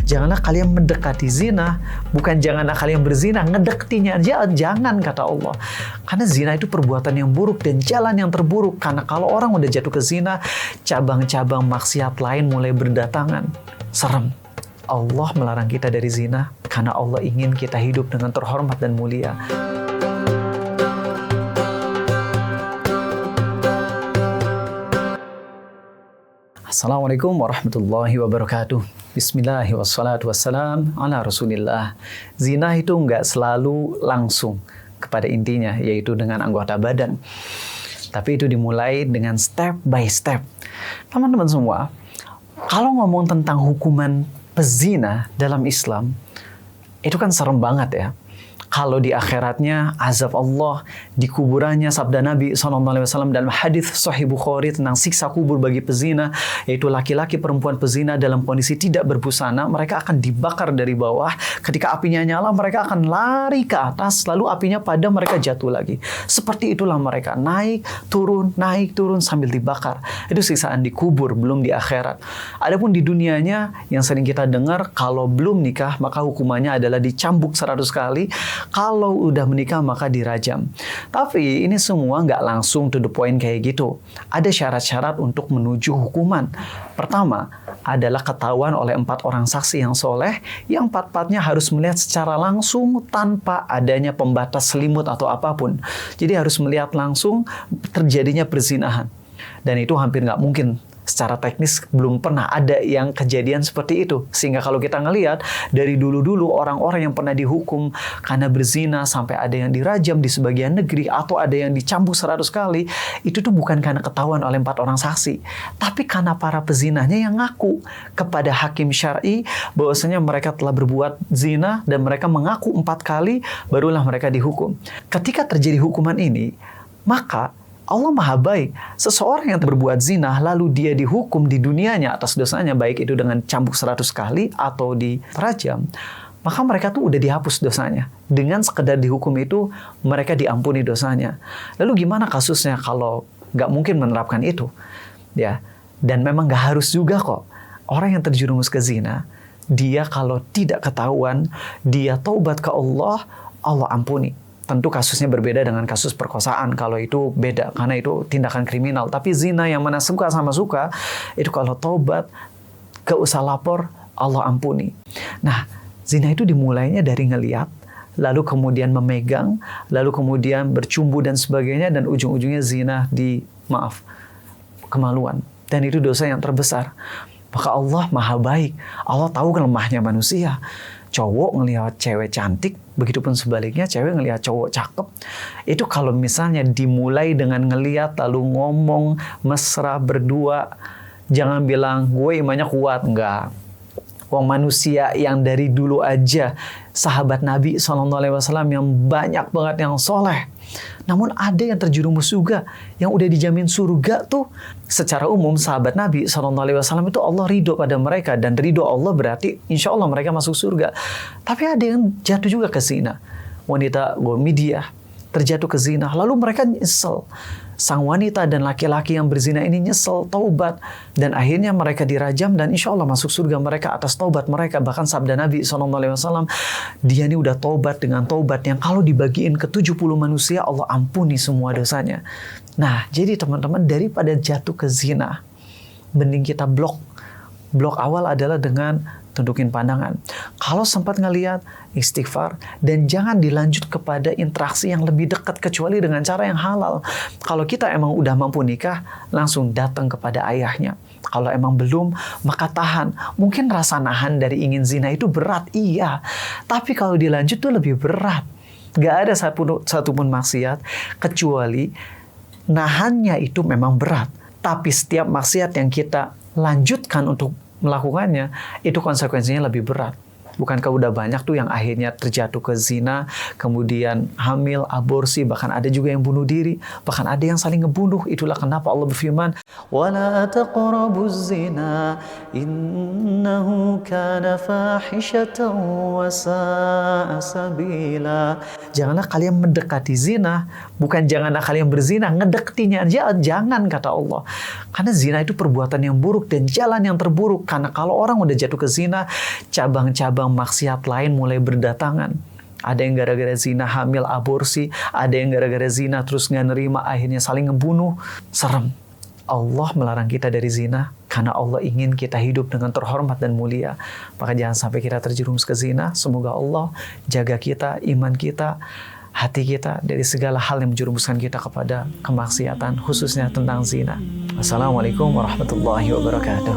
Janganlah kalian mendekati zina, bukan janganlah kalian berzina, ngedekatinya aja jangan, kata Allah. Karena zina itu perbuatan yang buruk dan jalan yang terburuk. Karena kalau orang udah jatuh ke zina, cabang-cabang maksiat lain mulai berdatangan. Serem. Allah melarang kita dari zina karena Allah ingin kita hidup dengan terhormat dan mulia. Assalamualaikum warahmatullahi wabarakatuh. Bismillahirrahmanirrahim. Wassalatu wassalam ala rasulillah. Zina itu nggak selalu langsung kepada intinya, yaitu dengan anggota badan. Tapi itu dimulai dengan step by step. Teman-teman semua, kalau ngomong tentang hukuman pezina dalam Islam, itu kan serem banget ya. Kalau di akhiratnya azab Allah, di kuburannya sabda Nabi SAW dalam hadis Sahih Bukhari tentang siksa kubur bagi pezina, yaitu laki-laki perempuan pezina dalam kondisi tidak berbusana, mereka akan dibakar dari bawah. Ketika apinya nyala, mereka akan lari ke atas, lalu apinya padam, mereka jatuh lagi. Seperti itulah mereka, naik turun sambil dibakar. Itu siksaan di kubur, belum di akhirat. Adapun di dunianya yang sering kita dengar, kalau belum nikah maka hukumannya adalah dicambuk 100 kali. Kalau udah menikah maka dirajam. Tapi ini semua nggak langsung to the point kayak gitu. Ada syarat-syarat untuk menuju hukuman. Pertama adalah ketahuan oleh 4 orang saksi yang soleh, yang 4-4-nya harus melihat secara langsung tanpa adanya pembatas selimut atau apapun. Jadi harus melihat langsung terjadinya perzinahan. Dan itu hampir nggak mungkin. Secara teknis belum pernah ada yang kejadian seperti itu. Sehingga kalau kita ngelihat dari dulu-dulu orang-orang yang pernah dihukum karena berzina sampai ada yang dirajam di sebagian negeri atau ada yang dicambuk 100 kali, itu tuh bukan karena ketahuan oleh 4 orang saksi, tapi karena para pezinanya yang ngaku kepada hakim syar'i bahwasanya mereka telah berbuat zina dan mereka mengaku 4 kali, barulah mereka dihukum. Ketika terjadi hukuman ini, maka Allah Maha Baik. Seseorang yang berbuat zina lalu dia dihukum di dunianya atas dosanya, baik itu dengan cambuk 100 kali atau dirajam, maka mereka tuh udah dihapus dosanya. Dengan sekedar dihukum itu mereka diampuni dosanya. Lalu gimana kasusnya kalau nggak mungkin menerapkan itu? Ya, dan memang nggak harus juga kok. Orang yang terjerumus ke zina, dia kalau tidak ketahuan, dia taubat ke Allah, Allah ampuni. Tentu kasusnya berbeda dengan kasus perkosaan. Kalau itu beda, karena itu tindakan kriminal. Tapi zina yang mana suka sama suka, itu kalau taubat, gak usah lapor, Allah ampuni. Nah, zina itu dimulainya dari ngeliat, lalu kemudian memegang, lalu kemudian bercumbu dan sebagainya, dan ujung-ujungnya zina kemaluan. Dan itu dosa yang terbesar. Maka Allah Maha Baik. Allah tahu lemahnya manusia. Cowok ngelihat cewek cantik, begitupun sebaliknya cewek ngelihat cowok cakep. Itu kalau misalnya dimulai dengan ngelihat lalu ngomong mesra berdua, jangan bilang gue imannya kuat, enggak. Wong manusia yang dari dulu aja sahabat Nabi SAW yang banyak banget yang soleh. Namun ada yang terjerumus juga, yang udah dijamin surga tuh. Secara umum sahabat Nabi SAW itu Allah ridho pada mereka. Dan ridho Allah berarti insya Allah mereka masuk surga. Tapi ada yang jatuh juga ke zina. Wanita Gomidiah terjatuh ke zina. Lalu mereka nyesel. Sang wanita dan laki-laki yang berzina ini nyesel, taubat. Dan akhirnya mereka dirajam dan insya Allah masuk surga mereka atas taubat mereka. Bahkan sabda Nabi SAW, dia ini udah taubat dengan taubat yang kalau dibagiin ke 70 manusia, Allah ampuni semua dosanya. Nah, jadi teman-teman, daripada jatuh ke zina, mending kita blok. Blok awal adalah dengan tundukin pandangan. Kalau sempat ngelihat, istighfar, dan jangan dilanjut kepada interaksi yang lebih dekat kecuali dengan cara yang halal. Kalau kita emang udah mampu nikah, langsung datang kepada ayahnya. Kalau emang belum, maka tahan. Mungkin rasa nahan dari ingin zina itu berat, iya. Tapi kalau dilanjut tuh lebih berat. Gak ada satupun maksiat, kecuali nahannya itu memang berat. Tapi setiap maksiat yang kita lanjutkan untuk melakukannya, itu konsekuensinya lebih berat. Bukankah udah banyak tuh yang akhirnya terjatuh ke zina, kemudian hamil, aborsi, bahkan ada juga yang bunuh diri, bahkan ada yang saling ngebunuh. Itulah kenapa Allah berfirman, وَلَا تَقْرَبُوا الزِّنَا إِنَّهُ كَانَ فَاحِشَةً وَسَاءَ سَبِيلًا. Janganlah kalian mendekati zina, bukan janganlah kalian berzina, ngedekatinya aja jangan, kata Allah. Karena zina itu perbuatan yang buruk dan jalan yang terburuk. Karena kalau orang udah jatuh ke zina, cabang-cabang maksiat lain mulai berdatangan. Ada yang gara-gara zina hamil, aborsi. Ada yang gara-gara zina terus nggak nerima, akhirnya saling ngebunuh. Serem. Allah melarang kita dari zina karena Allah ingin kita hidup dengan terhormat dan mulia. Maka jangan sampai kita terjerumus ke zina. Semoga Allah jaga kita, iman kita, hati kita dari segala hal yang menjerumuskan kita kepada kemaksiatan, khususnya tentang zina. Assalamualaikum warahmatullahi wabarakatuh.